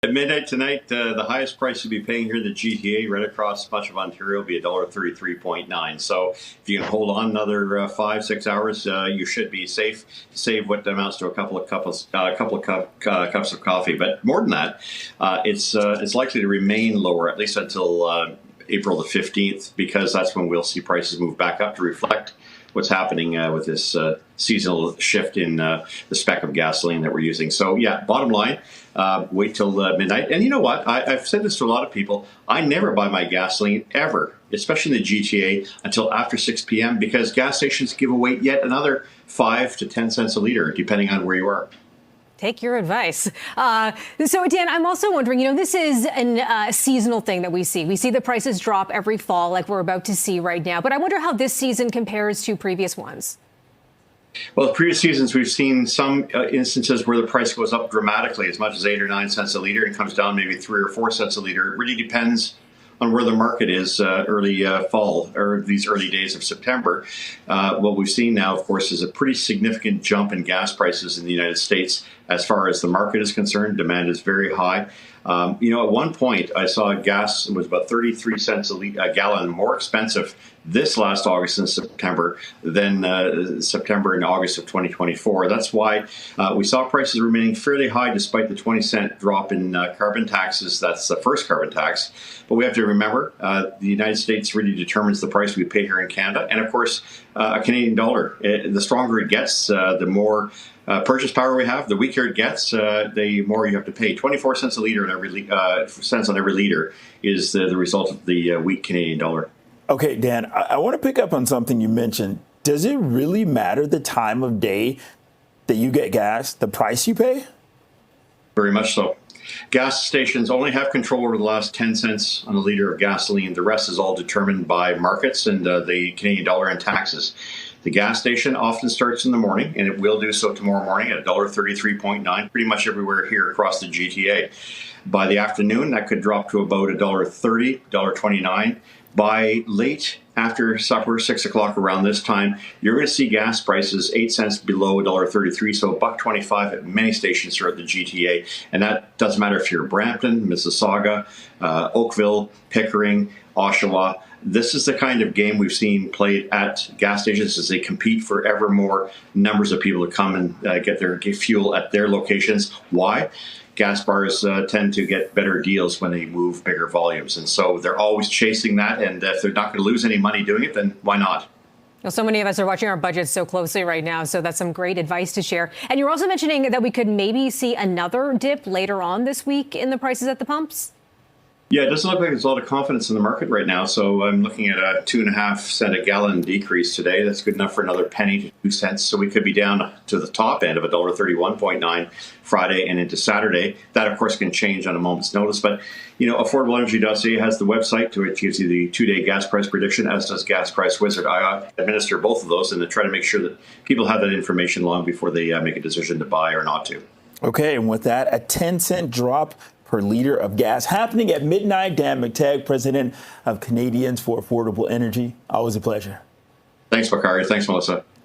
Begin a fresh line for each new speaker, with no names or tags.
At midnight tonight, the highest price you'll be paying here in the GTA, right across much of Ontario, will be $1.33.9. So if you can hold on another 5-6 hours, you should be safe. Save what amounts to a couple of cups of coffee. But more than that, it's likely to remain lower at least until April the 15th, because that's when we'll see prices move back up to reflect what's happening with this seasonal shift in the spec of gasoline that we're using. So yeah, bottom line, wait till midnight. And you know what? I've said this to a lot of people. I never buy my gasoline ever, especially in the GTA, until after 6 p.m. because gas stations give away yet another 5 to 10 cents a liter, depending on where you are.
Take your advice. So, Dan, I'm also wondering, this is a seasonal thing that we see. We see the prices drop every fall like we're about to see right now. But I wonder how this season compares to previous ones.
Well, previous seasons, we've seen some instances where the price goes up dramatically, as much as 8 or 9 cents a liter, and comes down maybe 3 or 4 cents a liter. It really depends on where the market is early fall or these early days of September. What we've seen now, of course, is a pretty significant jump in gas prices in the United States. As far as the market is concerned, demand is very high. At one point, I saw gas was about 33 cents a gallon more expensive this last August and September than September and August of 2024. That's why we saw prices remaining fairly high despite the 20-cent drop in carbon taxes. That's the first carbon tax. But we have to remember the United States really determines the price we pay here in Canada. And of course, a Canadian dollar. The stronger it gets, the more purchase power we have. The weaker it gets, the more you have to pay. 24 cents a liter cents on every liter is the result of the weak Canadian dollar.
Okay, Dan, I want to pick up on something you mentioned. Does it really matter the time of day that you get gas, the price you pay?
Very much so. Gas stations only have control over the last 10 cents on a liter of gasoline. The rest is all determined by markets and the Canadian dollar and taxes. The gas station often starts in the morning, and it will do so tomorrow morning at $1.33.9, pretty much everywhere here across the GTA. By the afternoon, that could drop to about $1.30, $1.29. By late after supper, 6 o'clock around this time, you're going to see gas prices 8 cents below $1.33, so $1.25 at many stations throughout the GTA. And that doesn't matter if you're Brampton, Mississauga, Oakville, Pickering, Oshawa. This is the kind of game we've seen played at gas stations as they compete for ever more numbers of people to come and get their fuel at their locations. Why? Gas bars tend to get better deals when they move bigger volumes. And so they're always chasing that. And if they're not going to lose any money doing it, then why not?
Well, so many of us are watching our budgets so closely right now. So that's some great advice to share. And you're also mentioning that we could maybe see another dip later on this week in the prices at the pumps.
Yeah, it doesn't look like there's a lot of confidence in the market right now. So I'm looking at a 2.5 cent a gallon decrease today. That's good enough for another penny to 2 cents. So we could be down to the top end of $1.31.9 Friday and into Saturday. That, of course, can change on a moment's notice. But, AffordableEnergy.ca has the website to which gives you the 2-day gas price prediction, as does Gas Price Wizard. I administer both of those and to try to make sure that people have that information long before they make a decision to buy or not to.
Okay, and with that, a 10-cent drop per liter of gas happening at midnight. Dan McTeague, president of Canadians for Affordable Energy. Always a pleasure.
Thanks, Bakari. Thanks, Melissa.